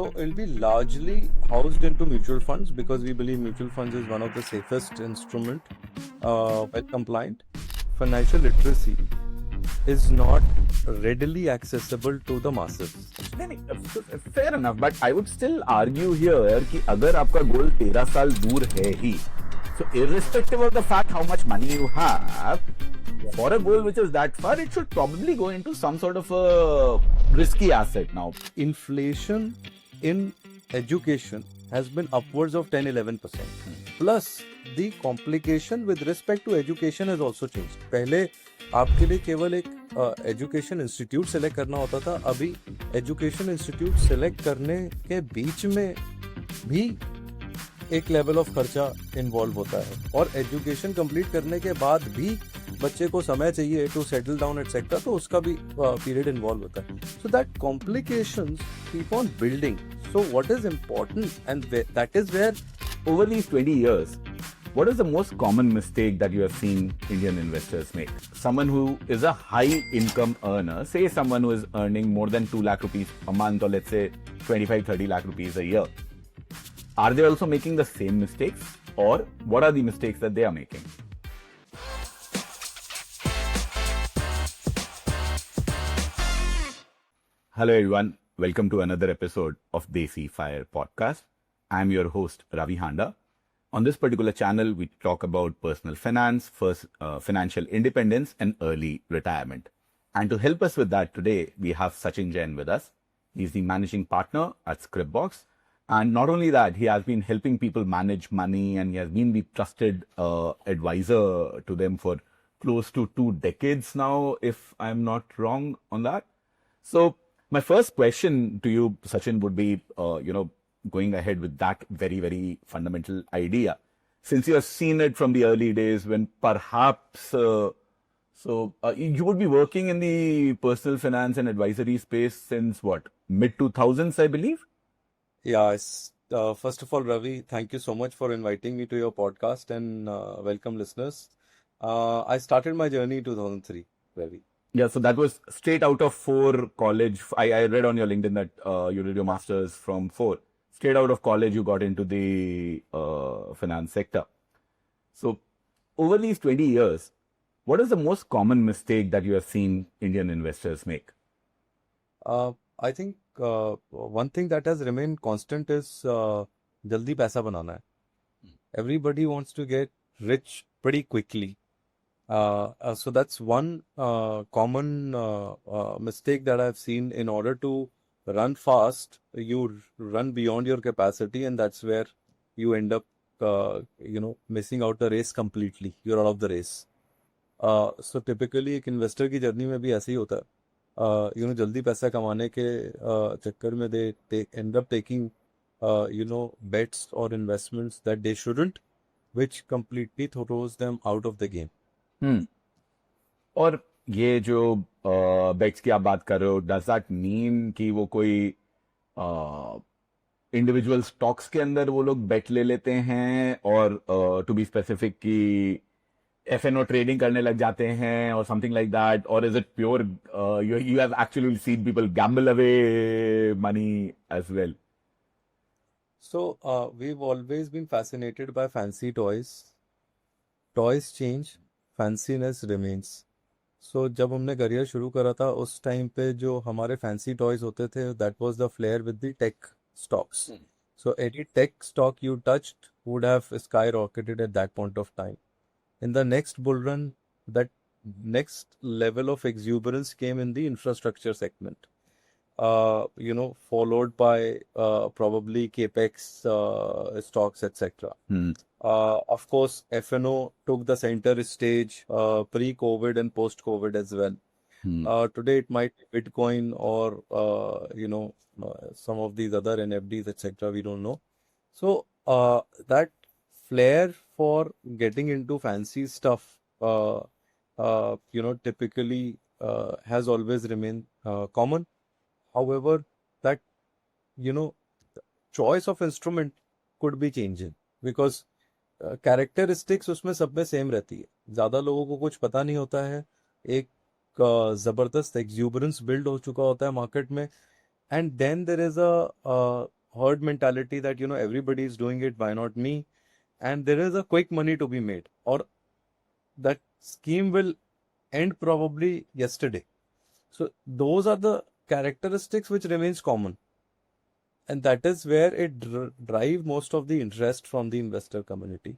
So it'll be largely housed into mutual funds because we believe mutual funds is one of the safest instrument, well compliant. Financial literacy is not readily accessible to the masses. नहीं, fair enough, but I would still argue here कि अगर आपका गोल 13 साल दूर है ही, so irrespective of the fact how much money you have, for a goal which is that far, it should probably go into some sort of a risky asset now. Inflation in education has been upwards of 10-11%. Plus, the complication with respect to education has also changed. पहले आपके लिए केवल एक education institute select करना होता था, अभी education institute select करने के बीच में भी एक लेवल ऑफ खर्चा इन्वॉल्व होता है और एजुकेशन कंप्लीट करने के बाद भी बच्चे को समय चाहिए टू सेटल डाउन एटसेट्रा, तो उसका भी पीरियड इन्वॉल्व होता है. So that complications keep on building. So what is important and that is where Over these 20 years, what is the most common mistake that you have seen Indian investors make? Someone who is a high income earner, say someone who is earning more than 2 lakh rupees a month, or let's say 25-30 lakh rupees a year, are they also making the same mistakes, or what are the mistakes that they are making? Hello everyone, welcome to another episode of Desi Fire podcast. I'm your host Ravi Handa. On this particular channel, we talk about personal finance, financial independence, and early retirement. And to help us with that today, we have Sachin Jain with us. He's the managing partner at Scriptbox. And not only that, he has been helping people manage money, and he has been the trusted advisor to them for close to 2 decades now, if I'm not wrong on that. So my first question to you, Sachin, would be, going ahead with that very, very fundamental idea. Since you have seen it from the early days when perhaps, you would be working in the personal finance and advisory space since what, mid-2000s, I believe? Yes. First of all, Ravi, thank you so much for inviting me to your podcast and welcome listeners. I started my journey in 2003, Ravi. Yeah, so that was straight out of 4 college. I read on your LinkedIn that you did your master's from 4. Straight out of college, you got into the finance sector. So over these 20 years, what is the most common mistake that you have seen Indian investors make? I think one thing that has remained constant is jaldi paisa banana hai. Everybody wants to get rich pretty quickly. So that's one common mistake that I've seen. In order to run fast, you run beyond your capacity, and that's where you end up, missing out the race completely. You're out of the race. So typically एक investor की journey में भी ऐसे ही होता है. जल्दी पैसा कमाने के चक्कर में they end up taking, bets or investments that they shouldn't, which completely throws them out of the game. और ये जो बेट्स की आप बात कर रहे हो, डज दैट मीन कि वो कोई इंडिविजुअल स्टॉक्स के अंदर वो लोग बेट ले लेते हैं, और टू बी स्पेसिफिक कि एफएनओ ट्रेडिंग करने लग जाते हैं और समथिंग लाइक दैट, और is it pure you have actually seen people gamble away money as well? So we've always been fascinated by fancy toys. Toys change, fanciness remains. So जब हमने career शुरू करा था उस टाइम पे जो हमारे फैंसी टॉयज होते थे, that was the flair with the tech stocks. So any tech stock you touched would have skyrocketed at that point of time. In the next bull run, that next level of exuberance came in the infrastructure segment. Followed by probably capex stocks, etc. Of course, FNO took the center stage pre-COVID and post-COVID as well. Today, it might be Bitcoin or some of these other NFTs, etc. We don't know. So that flair for getting into fancy stuff, typically has always remained common. However, that choice of instrument could be changing because characteristics उसमें सब में same रहती है. ज़्यादा लोगों को कुछ पता नहीं होता है. एक ज़बरदस्त एक्सूबरेंस बिल्ड हो चुका होता है मार्केट में. and then there is a herd mentality that everybody is doing it, why not me? And there is a quick money to be made, or that scheme will end probably yesterday. So those are the characteristics which remains common, and that is where it drive most of the interest from the investor community.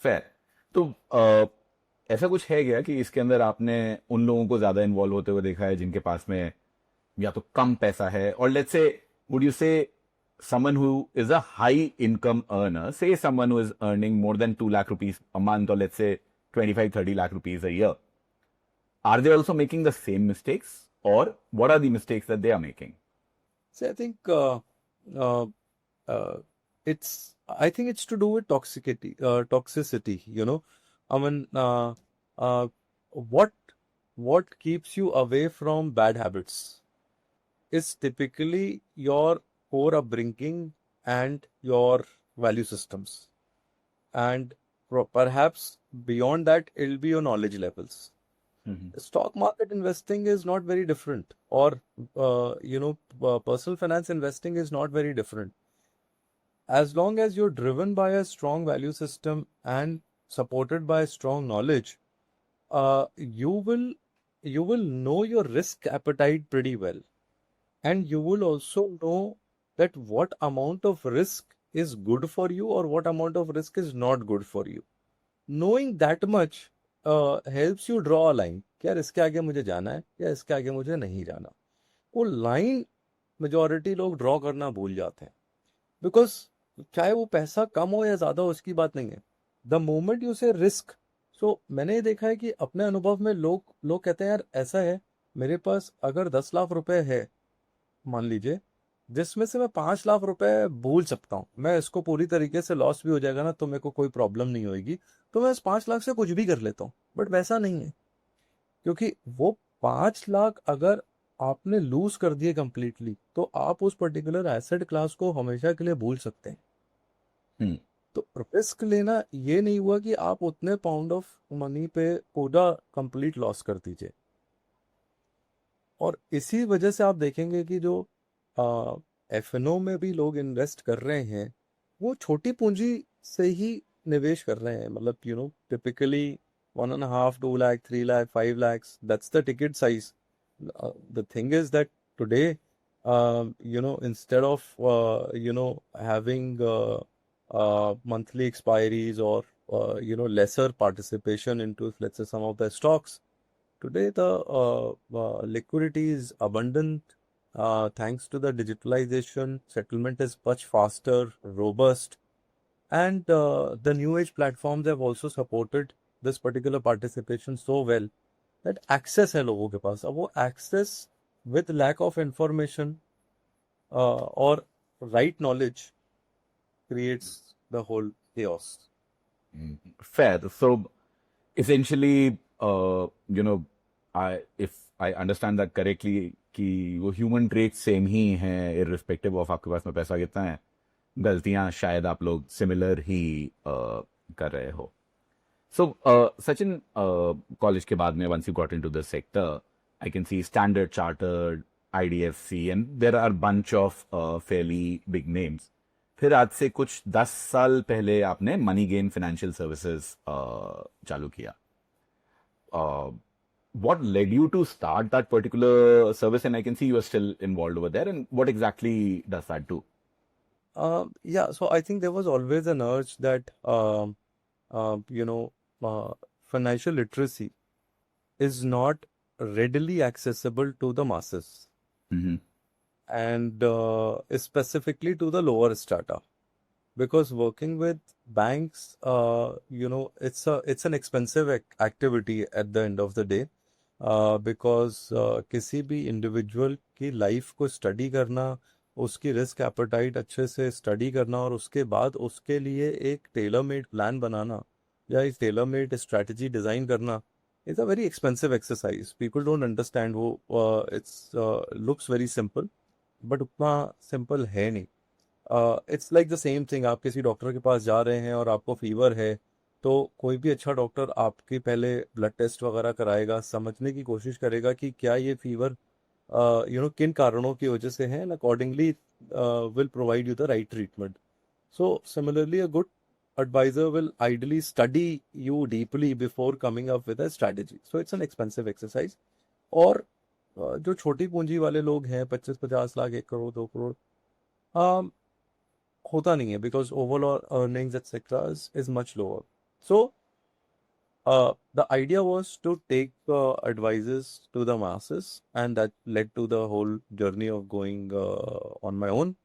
Fair. तो ऐसा कुछ है क्या कि इसके अंदर आपने उन लोगों को ज्यादा इन्वॉल्व होते हुए देखा है जिनके पास में या तो कम पैसा है, और लेट्स से वुड यू से someone who is a high income earner, say someone who is earning more than 2 lakh rupees a month, or let's say 25-30 lakh rupees a year, are they also making the same mistakes, or what are the mistakes that they are making? So uh, uh, I think it's to do with toxicity. I mean, uh, what what keeps you away from bad habits is typically your core upbringing and your value systems, and perhaps beyond that, it'll be your knowledge levels. Stock market investing is not very different, or personal finance investing is not very different. As long as you're driven by a strong value system and supported by strong knowledge, you will know your risk appetite pretty well, and you will also know that what amount of risk is good for you or what amount of risk is not good for you. Knowing that much helps you draw a line कि यार इसके आगे मुझे जाना है या इसके आगे मुझे नहीं जाना. वो लाइन मेजॉरिटी लोग ड्रॉ करना भूल जाते हैं, बिकॉज चाहे वो पैसा कम हो या ज्यादा हो उसकी बात नहीं है. द मोमेंट यू से रिस्क, सो मैंने ये देखा है कि अपने अनुभव में लोग कहते हैं यार ऐसा है, मेरे पास अगर 10 लाख रुपए है मान लीजिए, जिसमें से मैं 5 लाख रुपए भूल सकता हूँ, मैं इसको पूरी तरीके से लॉस भी हो जाएगा ना तो मेरे को कोई प्रॉब्लम नहीं होगी, तो मैं इस 5 लाख से कुछ भी कर लेता हूँ. बट वैसा नहीं है, क्योंकि वो 5 लाख अगर आपने लूज कर दिए कंप्लीटली तो आप उस पर्टिकुलर एसेट क्लास को हमेशा के लिए भूल सकते हैं. हम्म तो रिस्क लेना ये नहीं हुआ कि आप उतने पाउंड ऑफ मनी पे पूरा कंप्लीट लॉस कर दीजिए. और इसी वजह से आप देखेंगे कि जो एफएनओ में भी लोग इन्वेस्ट कर रहे हैं वो छोटी पूंजी से ही निवेश कर रहे हैं. मतलब typically 1.5, 2 lakh, 3 lakh, 5 lakhs, that's the ticket size. The thing is that today, instead of having monthly expiries or lesser participation into, let's say, some of the stocks, today the liquidity is abundant. Thanks to the digitalization, settlement is much faster, robust, and the new age platforms have also supported this particular participation so well that access है लोगों के पास. अब वो access with lack of information or right knowledge creates the whole chaos. Fair. So essentially, if I understand that correctly, कि वो human trait same ही हैं irrespective of आपके पास में पैसा कितना है, गलतियां शायद आप लोग सिमिलर ही कर रहे हो. So, Sachin, college के बाद में once you got into the sector, I can see Standard Chartered, IDFC, and there are bunch of fairly big names. फिर आज से कुछ 10 साल पहले आपने मनी गेन फाइनेंशियल सर्विसेज चालू किया. What led you to start that particular service? And I can see you are still involved over there. And what exactly does that do? Yeah, so I think there was always an urge that financial literacy is not readily accessible to the masses, Mm-hmm. and specifically to the lower strata, because working with banks, it's an expensive activity at the end of the day, because किसी भी individual की life को study करना, उसकी risk appetite अच्छे से study करना और उसके बाद उसके लिए एक टेलर मेड प्लान बनाना या एक टेलर मेड स्ट्रैटेजी डिज़ाइन करना is a very expensive exercise. People don't understand. वो it's looks very simple, but उतना सिंपल है नहीं. It's like the same thing. आप किसी डॉक्टर के पास जा रहे हैं और आपको फीवर है, तो कोई भी अच्छा डॉक्टर आपकी पहले ब्लड टेस्ट वगैरह कराएगा, समझने की कोशिश करेगा कि क्या ये फीवर किन कारणों की वजह से हैं, and accordingly will provide you the right treatment. So similarly, a good advisor will ideally study you deeply before coming up with a strategy. So it's an expensive exercise. और जो छोटी पूंजी वाले लोग हैं, 25-50 लाख, 1 करोड़, 2 करोड़, होता नहीं है, because overall earnings etc. is much lower. So the idea was to take advices to the masses, and that led to the whole journey of going on my own.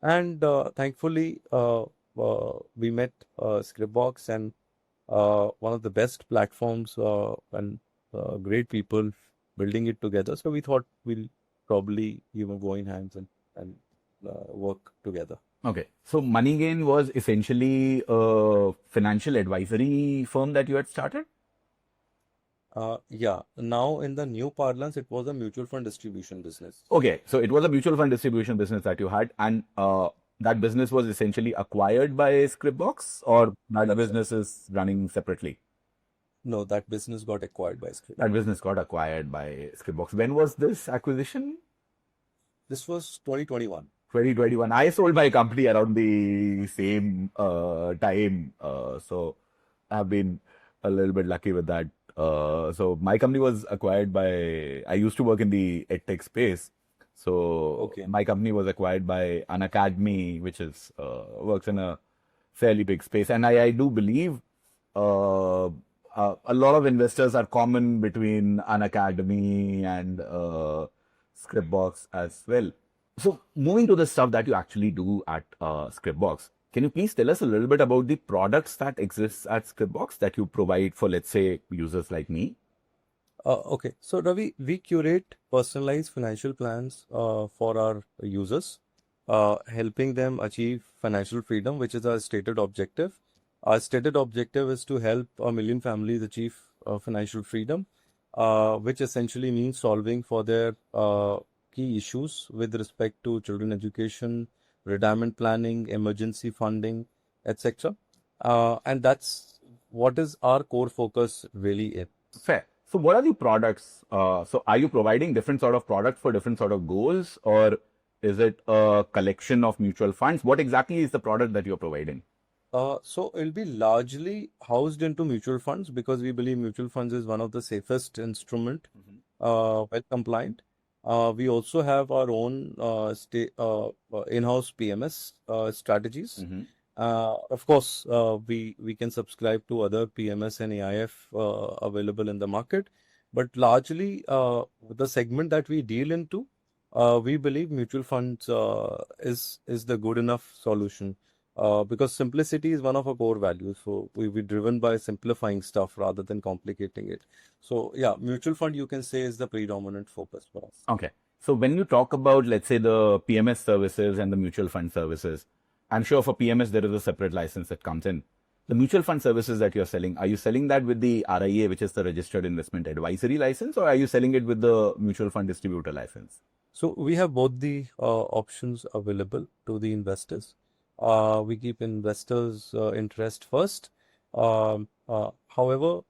And thankfully, we met Scriptbox, and one of the best platforms and great people building it together. So we thought we'll probably go in hands and work together. Okay. So MoneyGain was essentially a financial advisory firm that you had started? Yeah. Now in the new parlance, it was a mutual fund distribution business. Okay. So it was a mutual fund distribution business that you had, and that business was essentially acquired by Scriptbox, or that business is running separately? No, that business got acquired by Scriptbox. That business got acquired by Scriptbox. When was this acquisition? This was 2021. 2021. I sold my company around the same time. So I've been a little bit lucky with that. So my company was acquired by, I used to work in the edtech space. So Okay. my company was acquired by Unacademy, which is works in a fairly big space. And I do believe a lot of investors are common between Unacademy and Scriptbox as well. So moving to the stuff that you actually do at Scriptbox, can you please tell us a little bit about the products that exist at Scriptbox that you provide for, let's say, users like me? Okay. So Ravi, we curate personalized financial plans for our users, helping them achieve financial freedom, which is our stated objective. Our stated objective is to help 1 million families achieve financial freedom, which essentially means solving for their key issues with respect to children education, retirement planning, emergency funding, etc. And that's what is our core focus really is. Fair. So what are the products? So are you providing different sort of products for different sort of goals, or is it a collection of mutual funds? What exactly is the product that you're providing? So it'll be largely housed into mutual funds, because we believe mutual funds is one of the safest instrument, well compliant. We also have our own in-house PMS strategies. Of course, we can subscribe to other PMS and AIF available in the market, but largely the segment that we deal into, we believe mutual funds is the good enough solution. Because simplicity is one of our core values. So we're driven by simplifying stuff rather than complicating it. So yeah, mutual fund, you can say, is the predominant focus for us. Okay. So when you talk about, let's say, the PMS services and the mutual fund services, I'm sure for PMS there is a separate license that comes in. The mutual fund services that you're selling, are you selling that with the RIA, which is the Registered Investment Advisory license, or are you selling it with the mutual fund distributor license? So we have both the options available to the investors. We keep investors' interest first. However,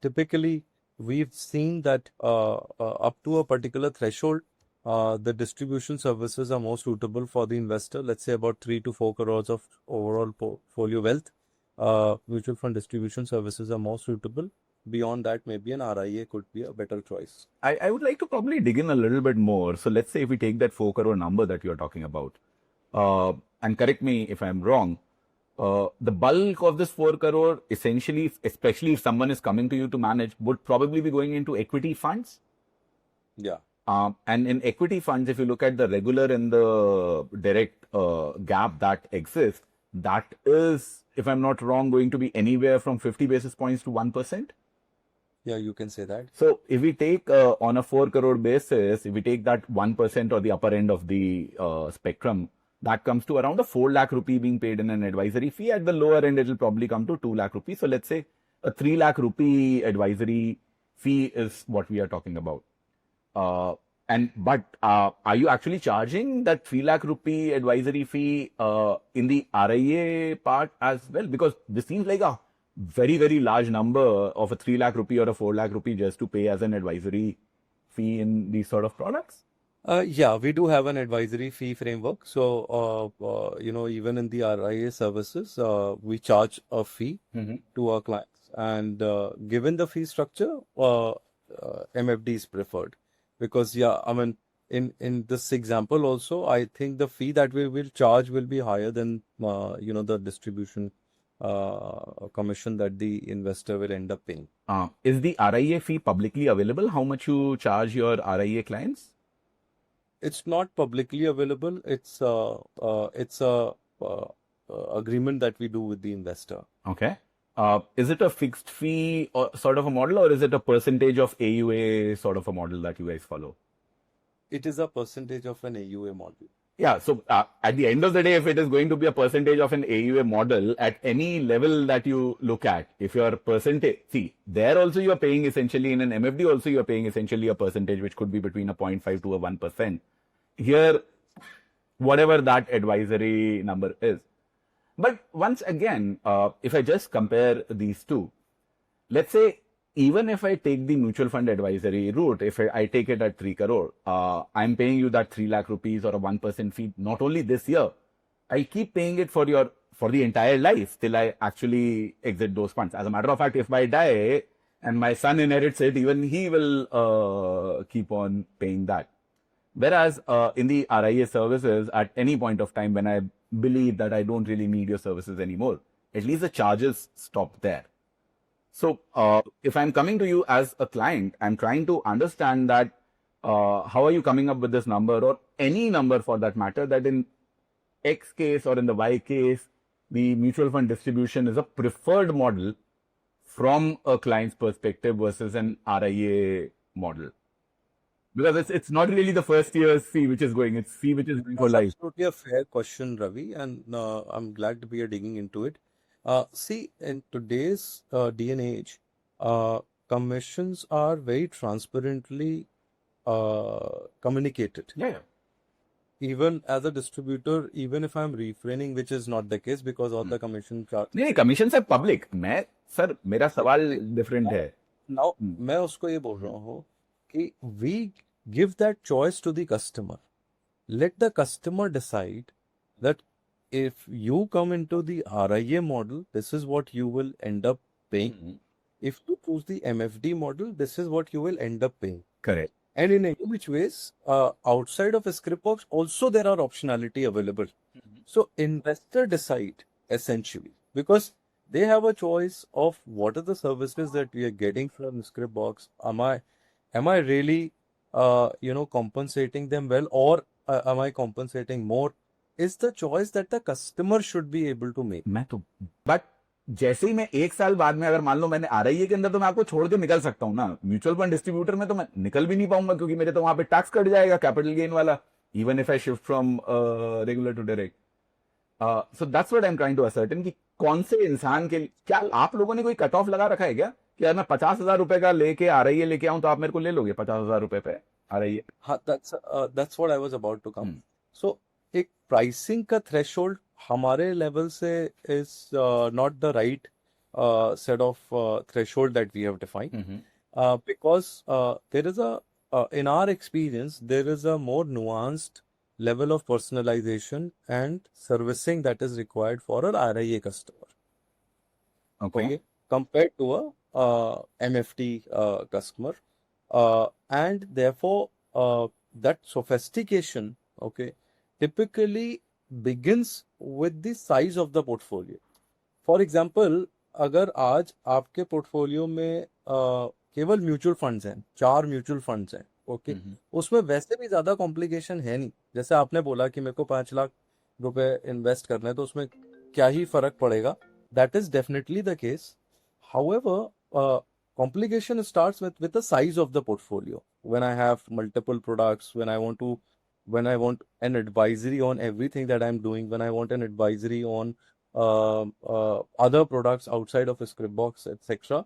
typically we've seen that up to a particular threshold, the distribution services are more suitable for the investor. Let's say about 3 to 4 crores of overall portfolio wealth. Mutual fund distribution services are more suitable. Beyond that, maybe an RIA could be a better choice. I would like to probably dig in a little bit more. So let's say if we take that 4 crore number that you're talking about, and correct me if I'm wrong, the bulk of this 4 crore, essentially, especially if someone is coming to you to manage, would probably be going into equity funds. Yeah. And in equity funds, if you look at the regular and the direct gap that exists, that is, if I'm not wrong, going to be anywhere from 50 basis points to 1%. Yeah, you can say that. So if we take on a 4 crore basis, if we take that 1% or the upper end of the spectrum, that comes to around a 4 lakh rupee being paid in an advisory fee. At the lower end, it will probably come to 2 lakh rupees. So let's say a 3 lakh rupee advisory fee is what we are talking about. But are you actually charging that 3 lakh rupee advisory fee in the RIA part as well? Because this seems like a very, very large number of a 3 lakh rupee or a 4 lakh rupee just to pay as an advisory fee in these sort of products? Yeah, we do have an advisory fee framework. So, even in the RIA services, we charge a fee to our clients. And given the fee structure, MFD is preferred. Because, yeah, I mean, in this example also, I think the fee that we will charge will be higher than, the distribution commission that the investor will end up paying. Is the RIA fee publicly available? How much you charge your RIA clients? It's not publicly available. It's a agreement that we do with the investor. Okay. Is it a fixed fee or sort of a model, or is it a percentage of AUA sort of a model that you guys follow? It is a percentage of an AUA model. Yeah. So at the end of the day, if it is going to be a percentage of an AUA model at any level that you look at, if your percentage, see, there also you are paying essentially in an MFD also you are paying essentially a percentage which could be between a 0.5 to a 1%. Here, whatever that advisory number is. But once again, if I just compare these two, let's say even if I take the mutual fund advisory route, if I take it at 3 crore, I'm paying you that 3 lakh rupees or a 1% fee, not only this year, I keep paying it for the entire life till I actually exit those funds. As a matter of fact, if I die and my son inherits it, even he will keep on paying that. Whereas in the RIA services, at any point of time when I believe that I don't really need your services anymore, at least the charges stop there. So if I'm coming to you as a client, I'm trying to understand that how are you coming up with this number, or any number for that matter, that in X case or in the Y case, the mutual fund distribution is a preferred model from a client's perspective versus an RIA model. Because it's not really the first year's fee which is going, it's fee which is going for That's life. absolutely a fair question, Ravi, and I'm glad we are digging into it. See, in today's day and age, commissions are very transparently communicated. Yeah. Even as a distributor, even if I'm refraining, which is not the case because all the commission charge. नहीं, commission से public, मैं sir मेरा सवाल different है. Now, मैं उसको ये बोल रहा हूँ कि we give that choice to the customer. Let the customer decide that if you come into the RIA model, this is what you will end up paying. If you choose the MFD model, this is what you will end up paying. Correct. And in any which ways, outside of Scriptbox, also there are optionality available. So investor decide essentially, because they have a choice of what are the services that we are getting from Scriptbox. Am I really, compensating them well, or am I compensating more? Is the choice that the customer should be able to make. But जैसे ही मैं 1 साल बाद में अगर मान लो मैंने RIA के अंदर, तो मैं आपको छोड़ के निकल सकता हूँ ना. म्यूचुअल फंड डिस्ट्रीब्यूटर में तो मैं निकल भी नहीं पाऊंगा, क्योंकि मेरे तो वहां पे टैक्स कट जाएगा, कैपिटल गेन वाला, even if I shift from regular to direct. So that's what I am trying to ascertain कि कौन से इंसान के, क्या आप लोगों ने कोई कट ऑफ लगा रखा है क्या कि यार मैं 50,000 रुपए का लेके RIA लेके आऊं तो आप मेरे को ले लोगे 50,000 रुपए पे RIA? हाँ, that's what I was about to come. So एक प्राइसिंग का थ्रेशोल्ड हमारे लेवल से is not the right set of threshold that we have defined, because there is in our experience, there is a more nuanced level of personalization and servicing that is required for an RIA customer. Okay, compared to a MFD customer, and therefore that sophistication, okay, typically begins with the size of the portfolio. For example, अगर आज आपके portfolio में केवल mutual funds हैं, 4 mutual funds हैं, okay, उसमें वैसे भी ज्यादा कॉम्प्लिकेशन है नहीं. जैसे आपने बोला कि मेरे को 5 लाख रुपए इन्वेस्ट करना है, तो उसमें क्या ही फर्क पड़ेगा. That is definitely the case. However, complication starts with the size of the portfolio. When I have multiple products, when I want an advisory on everything that I'm doing, when I want an advisory on other products outside of Scriptbox, etc.,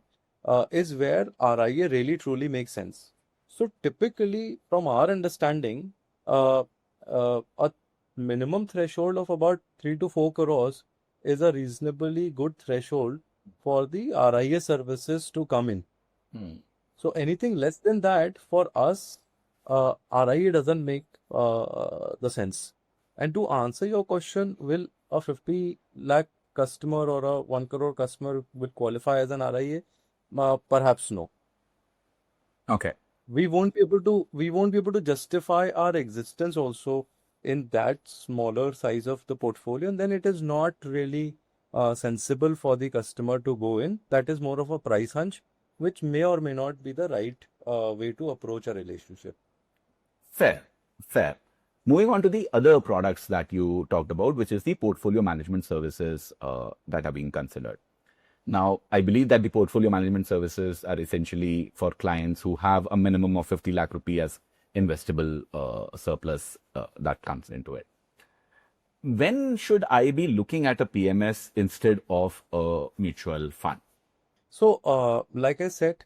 is where RIA really truly makes sense. So typically, from our understanding, a minimum threshold of about 3 to 4 crores is a reasonably good threshold for the RIA services to come in. So anything less than that for us RIA doesn't make the sense. And to answer your question, will a 50 lakh customer or a 1 crore customer will qualify as an RIA? Perhaps no. Okay. We won't be able to justify our existence also in that smaller size of the portfolio, and then it is not really sensible for the customer to go in. That is more of a price hunch, which may or may not be the right way to approach a relationship. Fair, fair. Moving on to the other products that you talked about, which is the portfolio management services that are being considered. Now, I believe that the portfolio management services are essentially for clients who have a minimum of 50 lakh rupee as investable surplus that comes into it. When should I be looking at a PMS instead of a mutual fund? So, like I said,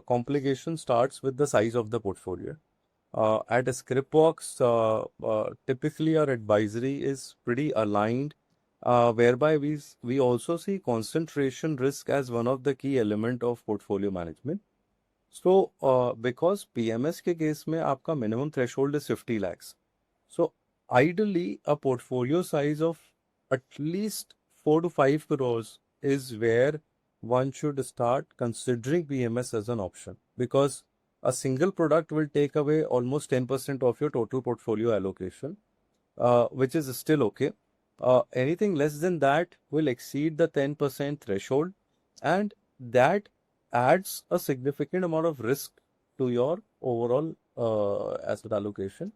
complication starts with the size of the portfolio. At Scriptbox, typically our advisory is pretty aligned, whereby we also see concentration risk as one of the key element of portfolio management. So, because PMS के case में आपका minimum threshold is 50 lakhs. So, ideally, a portfolio size of at least 4 to 5 crores is where one should start considering PMS as an option, because a single product will take away almost 10% of your total portfolio allocation, which is still okay. Anything less than that will exceed the 10% threshold, and that adds a significant amount of risk to your overall asset allocation.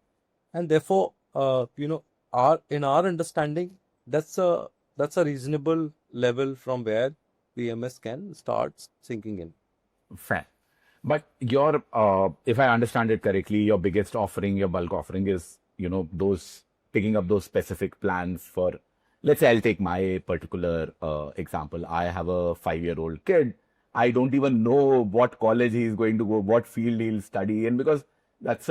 And therefore, in our understanding, that's a reasonable level from where PMS can start sinking in. Fair. But your, if I understand it correctly, your biggest offering, your bulk offering is, those picking up those specific plans for, let's say I'll take my particular example. I have a 5-year-old kid. I don't even know what college he's going to go, what field he'll study in, because that's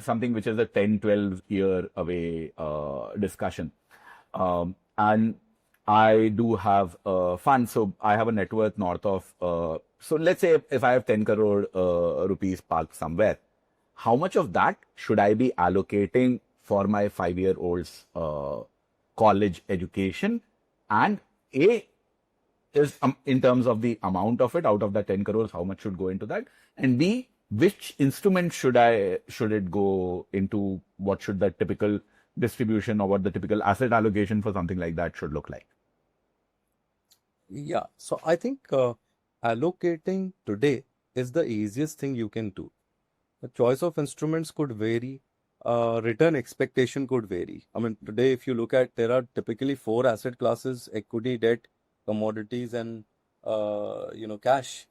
something which is a 10, 12 year away discussion. And I do have funds, so I have a net worth north of, so let's say if I have 10 crore rupees parked somewhere, how much of that should I be allocating for my 5-year-old's college education? And A is in terms of the amount of it, out of the 10 crores, how much should go into that? And B, which instrument should it go into? What should the typical distribution or what the typical asset allocation for something like that should look like? Yeah, so I think allocating today is the easiest thing you can do. The choice of instruments could vary. Return expectation could vary. I mean, today, if you look at, there are typically 4 asset classes: equity, debt, commodities, and cash.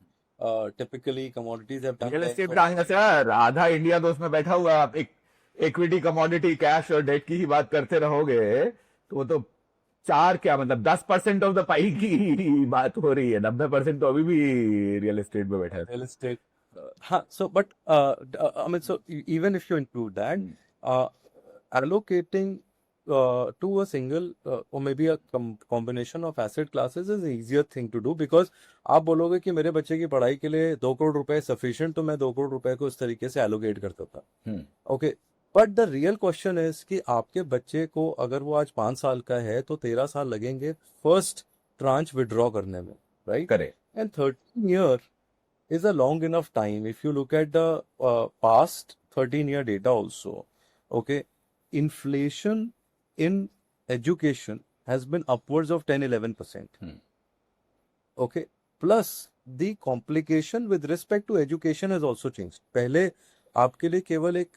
Typically, commodities have done real well estate for कहाँ sir? आधा India तो उसमें बैठा हुआ है। आप equity, commodity, cash और date की ही बात करते रहोगे तो वो तो 4 क्या मतलब 10% ऑफ द पाई की बात हो रही है। 90% तो अभी भी रियल एस्टेट में बैठा है। real estate. So, but I mean, so even if you include that, allocating to a single or maybe a combination of asset classes is an easier thing to do, because आप बोलोगे कि मेरे बच्चे की पढ़ाई के लिए 2 करोड़ रुपए सफिशिएंट, तो मैं 2 करोड़ रुपए को इस तरीके से एलोकेट करता था. Okay, but the real question is कि आपके बच्चे को अगर वो आज 5 साल का है तो 13 साल लगेंगे फर्स्ट ट्रांच विड्रॉ करने में, right? Correct. And 13 year is a long enough time. If you look at the past 13-year data also, okay, inflation in education has been upwards of 10-11%. Okay, plus the complication with respect to education has also changed. पहले आपके लिए केवल एक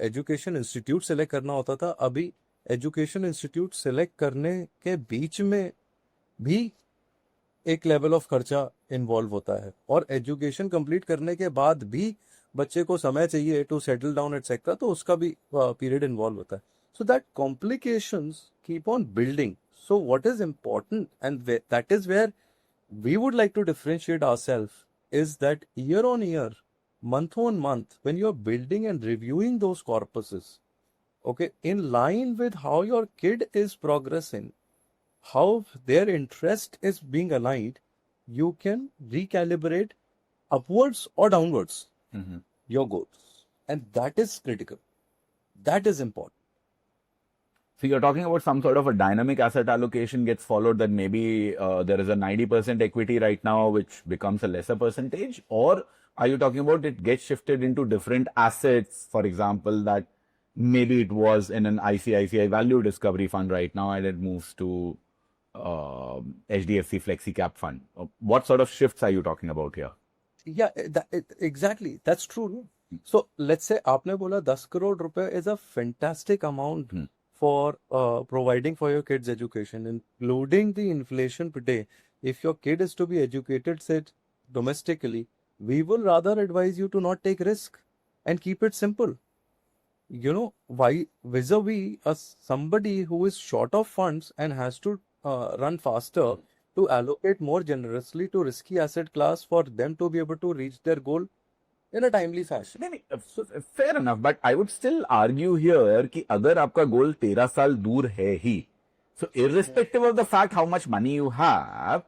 education institute select करना होता था, अभी education institute select करने के बीच में भी एक लेवल ऑफ खर्चा इन्वॉल्व होता है, और एजुकेशन कंप्लीट करने के बाद भी बच्चे को समय चाहिए टू सेटल डाउन एटसेट्रा, तो उसका भी पीरियड इन्वॉल्व होता है. So that complications keep on building. So what is important, and that is where we would like to differentiate ourselves, is that year on year, month on month, when you're building and reviewing those corpuses, okay, in line with how your kid is progressing, how their interest is being aligned, you can recalibrate upwards or downwards your goals. And that is critical. That is important. So you're talking about some sort of a dynamic asset allocation gets followed, that maybe there is a 90% equity right now, which becomes a lesser percentage, or are you talking about it gets shifted into different assets? For example, that maybe it was in an ICICI Value Discovery Fund right now, and it moves to HDFC Flexi Cap Fund. What sort of shifts are you talking about here? Yeah, exactly. That's true. No? So let's say आपने बोला 10 crore रुपए is a fantastic amount for providing for your kids' education, including the inflation today. If your kid is to be educated, say domestically, we will rather advise you to not take risk and keep it simple. You know, why vis-a-vis somebody who is short of funds and has to run faster to allocate more generously to risky asset class for them to be able to reach their goal in a timely fashion. नहीं, fair enough, but I would still argue here कि अगर आपका गोल 13 साल दूर है ही, so irrespective of the fact how much money you have,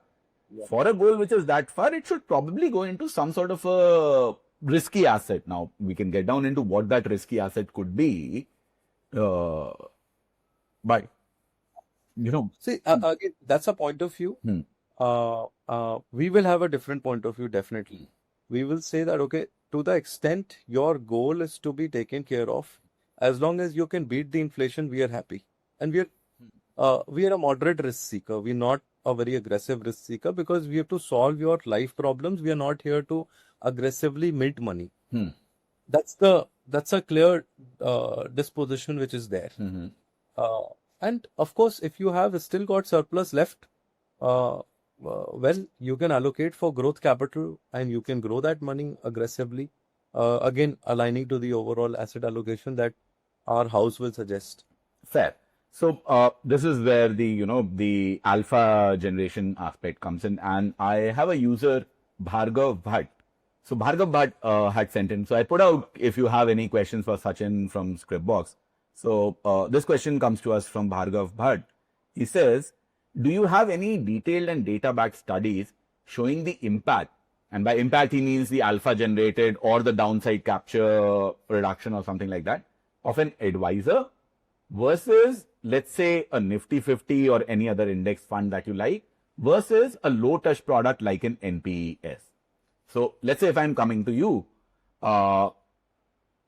for a goal which is that far, it should probably go into some sort of a risky asset. Now, we can get down into what that risky asset could be, but See, again, that's a point of view. We will have a different point of view, definitely. We will say that, okay, to the extent your goal is to be taken care of, as long as you can beat the inflation, we are happy. And we are a moderate risk seeker. We're not a very aggressive risk seeker because we have to solve your life problems. We are not here to aggressively mint money. That's a clear disposition which is there. And of course, if you have still got surplus left, well, you can allocate for growth capital and you can grow that money aggressively. Again, aligning to the overall asset allocation that our house will suggest. Fair. So this is where the alpha generation aspect comes in, and I have a user, Bhargav Bhatt. So Bhargav Bhatt had sent in. So I put out if you have any questions for Sachin from Scriptbox. So this question comes to us from Bhargav Bhatt. He says, do you have any detailed and data-backed studies showing the impact? And by impact, he means the alpha generated or the downside capture reduction or something like that of an advisor versus, let's say, a Nifty 50 or any other index fund that you like versus a low-touch product like an NPS. So let's say if I'm coming to you,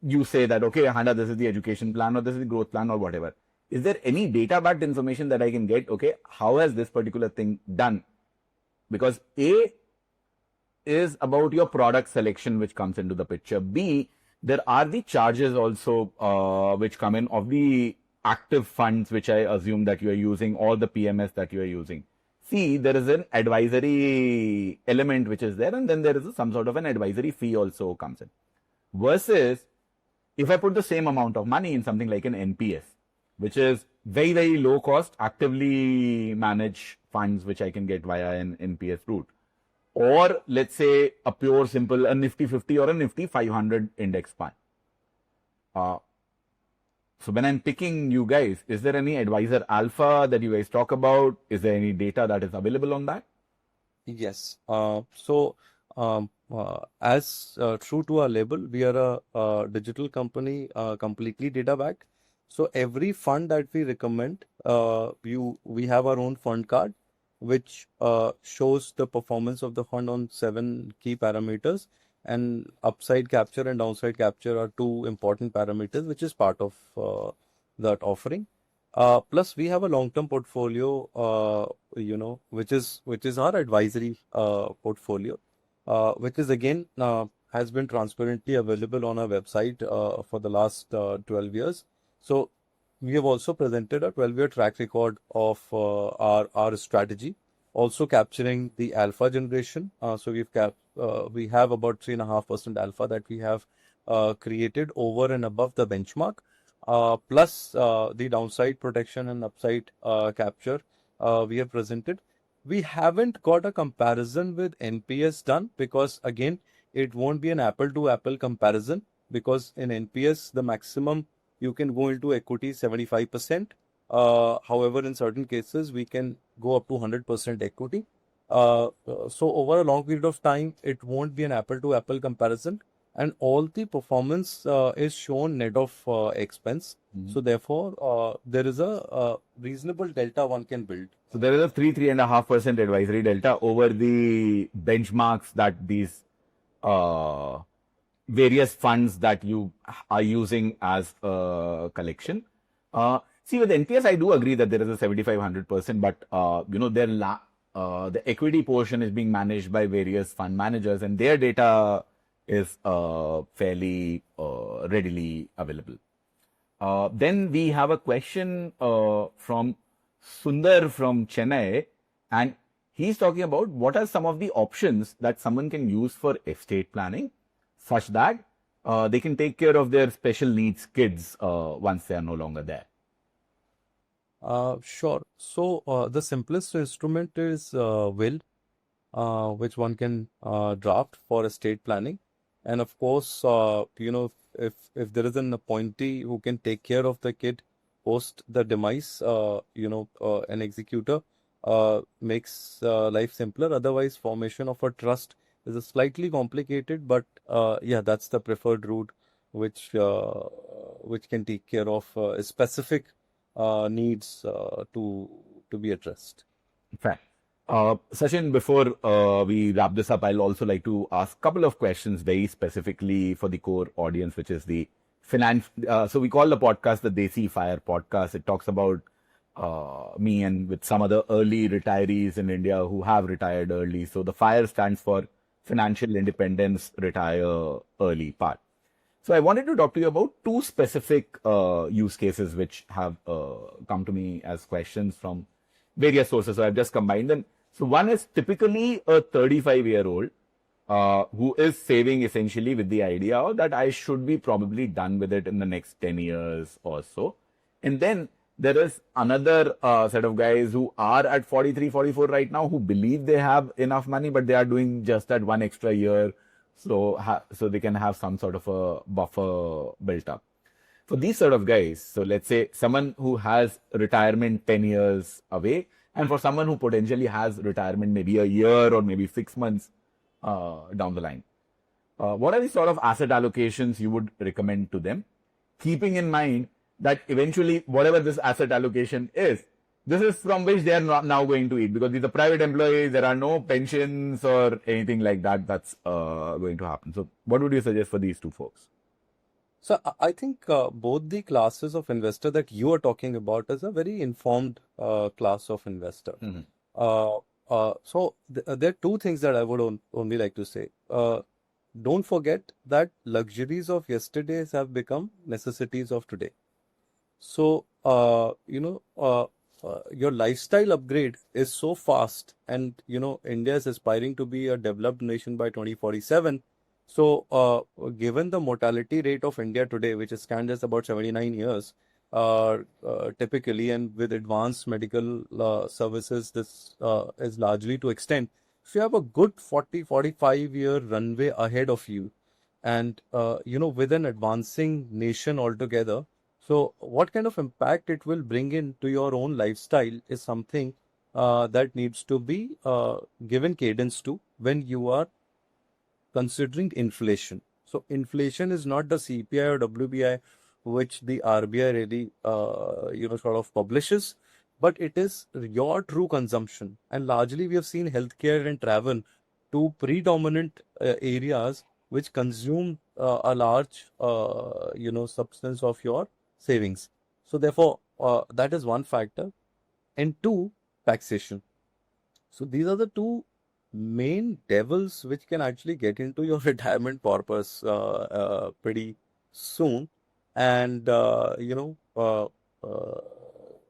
you say that, okay, Handa, this is the education plan or this is the growth plan or whatever. Is there any data-backed information that I can get? Okay, how has this particular thing done? Because A is about your product selection, which comes into the picture. B, there are the charges also which come in of the active funds, which I assume that you are using, or the PMS that you are using. C, there is an advisory element which is there, and then there is some sort of an advisory fee also comes in. Versus, if I put the same amount of money in something like an NPS, which is very, very low cost, actively managed funds which I can get via an NPS route. Or let's say a pure simple, a Nifty 50 or a Nifty 500 index fund. So when I'm picking you guys, is there any advisor alpha that you guys talk about? Is there any data that is available on that? Yes. As true to our label, we are a digital company, completely data backed. So every fund that we recommend, we have our own fund card, which shows the performance of the fund on 7 key parameters, and upside capture and downside capture are 2 important parameters, which is part of that offering. Plus, we have a long-term portfolio, which is our advisory portfolio, which is again has been transparently available on our website for the last 12 years. So we have also presented a 12-year track record of our strategy, also capturing the alpha generation. So we have about 3.5% alpha that we have created over and above the benchmark, plus the downside protection and upside capture we have presented. We haven't got a comparison with NPS done because again, it won't be an apple to apple comparison, because in NPS, the maximum you can go into equity 75%. However, in certain cases, we can go up to 100% equity. So over a long period of time, it won't be an apple to apple comparison. and all the performance is shown net of expense. So therefore, there is a reasonable delta one can build. So there is a 3.5% advisory delta over the benchmarks that these various funds that you are using as a collection. See, with NPS, I do agree that there is a 75-100%, but the equity portion is being managed by various fund managers, and their data is fairly readily available. Then we have a question from Sundar from Chennai, and he's talking about what are some of the options that someone can use for estate planning such that they can take care of their special needs kids once they are no longer there. Sure. So the simplest instrument is will, which one can draft for estate planning. And of course, if there is an appointee who can take care of the kid post the demise, an executor makes life simpler. Otherwise, formation of a trust is a slightly complicated, but yeah, that's the preferred route, which can take care of specific needs to be addressed. Fair. Sachin, before we wrap this up, I'll also like to ask a couple of questions very specifically for the core audience, which is the finance. So we call the podcast the Desi Fire Podcast. It talks about me and with some other early retirees in India who have retired early. So the FIRE stands for Financial Independence Retire Early part. So I wanted to talk to you about two specific use cases which have come to me as questions from various sources. So I've just combined them. So one is typically a 35-year-old who is saving essentially with the idea that I should be probably done with it in the next 10 years or so. And then there is another set of guys who are at 43, 44 right now who believe they have enough money, but they are doing just that one extra year so they can have some sort of a buffer built up. For these sort of guys, so let's say someone who has retirement 10 years away, and for someone who potentially has retirement maybe a year or maybe 6 months down the line, what are the sort of asset allocations you would recommend to them, keeping in mind that eventually whatever this asset allocation is, this is from which they are not now going to eat, because these are private employees, there are no pensions or anything like that that's going to happen. So what would you suggest for these two folks? So I think both the classes of investor that you are talking about is a very informed class of investor. So there are two things that I would only like to say. Don't forget that luxuries of yesterdays have become necessities of today. So your lifestyle upgrade is so fast, and India is aspiring to be a developed nation by 2047. So, given the mortality rate of India today, which stands at about 79 years, typically, and with advanced medical services, this is largely to extend. So, you have a good 40-45 year runway ahead of you, and with an advancing nation altogether. So, what kind of impact it will bring into your own lifestyle is something that needs to be given cadence to when you are considering inflation. So inflation is not the CPI or WPI which the RBI really sort of publishes, but it is your true consumption. And largely we have seen healthcare and travel, two predominant areas which consume a large substance of your savings. So therefore that is one factor. And two, taxation. So these are the two main devils which can actually get into your retirement purpose pretty soon, and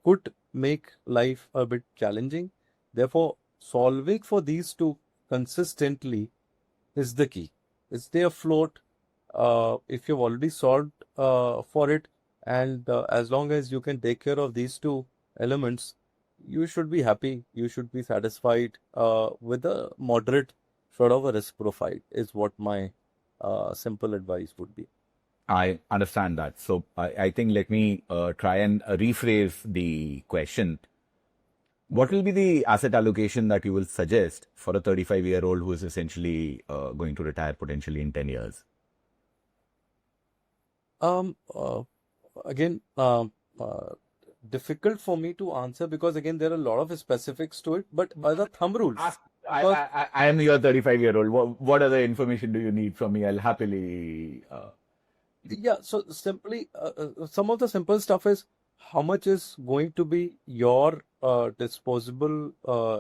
could make life a bit challenging. Therefore, solving for these two consistently is the key. Stay afloat. If you've already solved for it, and as long as you can take care of these two elements, you should be happy, you should be satisfied with a moderate sort of a risk profile, is what my simple advice would be. I understand that. So I think let me try and rephrase the question. What will be the asset allocation that you will suggest for a 35-year-old who is essentially going to retire potentially in 10 years? Again, difficult for me to answer because again there are a lot of specifics to it. But as a thumb rule, because I am your 35-year-old. What other information do you need from me? I'll happily. yeah, so simply some of the simple stuff is how much is going to be your disposable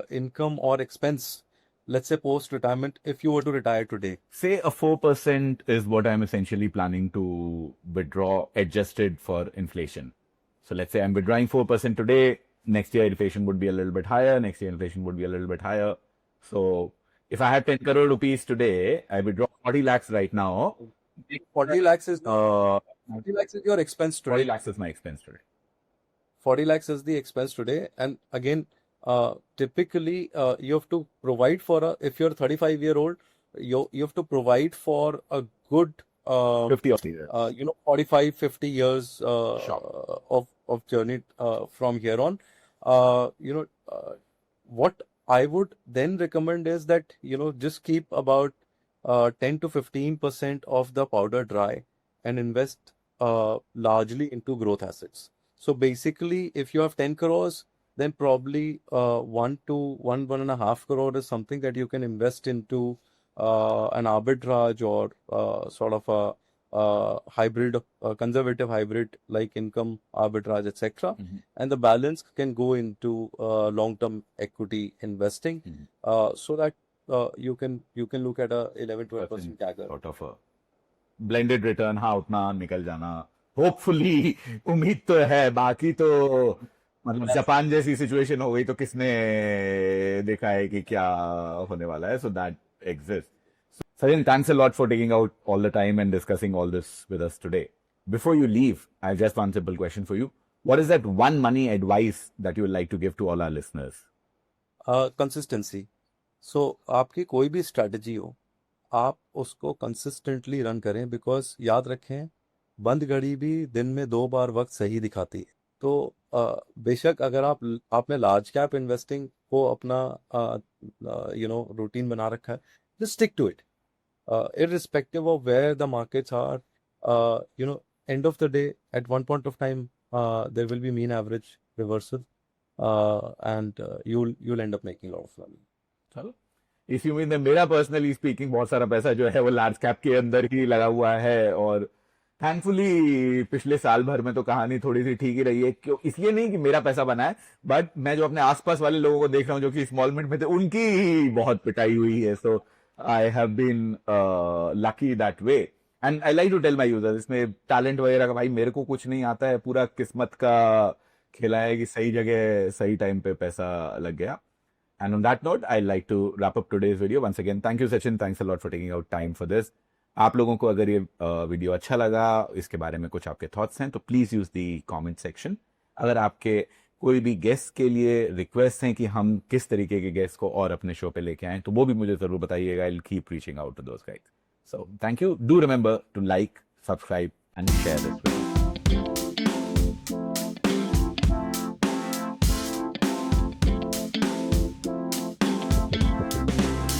income or expense, let's say post retirement, if you were to retire today. Say a 4% is what I'm essentially planning to withdraw adjusted for inflation. So let's say I'm withdrawing 4% today. Next year inflation would be a little bit higher. Next year inflation would be a little bit higher. So if I have 10 crore rupees today, I withdraw 40 lakhs right now. 40 lakhs is Uh, 40 lakhs is your expense 40 today. lakhs is my expense today. 40 lakhs is the expense today. And again, typically you have to provide for if you're 35-year-old, you have to provide for a good 50 of these. 45, 50 years Sure. of journey from here on. What I would then recommend is that, just keep about 10 to 15% of the powder dry and invest largely into growth assets. So basically, if you have 10 crores, then probably 1.5 crore is something that you can invest into an arbitrage or sort of a hybrid, conservative hybrid like income arbitrage, etc. Mhm. And the balance can go into long-term equity investing, so that you can look at a 11-12% CAGR. Sort of a blended return, हाँ उतना निकल जाना hopefully उम्मीद तो है बाकी तो मतलब जापान जैसी सिचुएशन हो गई तो किसने देखा है कि क्या होने वाला है, so that exists. Sajjan, thanks a lot for taking out all the time and discussing all this with us today. Before you leave, I have just one simple question for you. What is that one money advice that you would like to give to all our listeners? Consistency. So आपकी कोई भी strategy हो, आप उसको consistently run करें, because याद रखें बंद घड़ी भी दिन में 2 बार वक्त सही दिखाती है. तो बेशक अगर आपने लार्ज कैप इन्वेस्टिंग को अपना रूटीन बना रखा है, just stick to it irrespective of where the markets are. End of the day, at one point of time, there will be mean average reversal, and you'll end up making a lot of money. चलो इसी उम्मीद में मेरा personally speaking बहुत सारा पैसा जो है वो लार्ज कैप के अंदर ही लगा हुआ है, और थैंकफुली पिछले साल भर में तो कहानी थोड़ी सी ठीक ही रही है. क्यों? इसलिए नहीं कि मेरा पैसा बना है, बट मैं जो अपने आसपास वाले लोगों को देख रहा हूँ जो कि स्मॉल मिड में थे, उनकी ही बहुत पिटाई हुई है. So I have been lucky that way, and I like to tell my users, इसमें टैलेंट वगैरह का भाई मेरे को कुछ नहीं आता है, पूरा किस्मत का खेला है कि सही जगह सही टाइम पे पैसा लग गया. And on that note, I'd like to wrap up today's video. Once again, thank you, Sachin. Thanks a lot for taking out time for this. आप लोगों को अगर ये वीडियो अच्छा लगा, इसके बारे में कुछ आपके थॉट्स हैं, तो please use the comment section. अगर आपके कोई भी गेस्ट के लिए रिक्वेस्ट हैं कि हम किस तरीके के गेस्ट को और अपने शो पे लेके आएं, तो वो भी मुझे जरूर बताइएगा. I will keep reaching out to those guys. So thank you. Do remember to like, subscribe and share this video.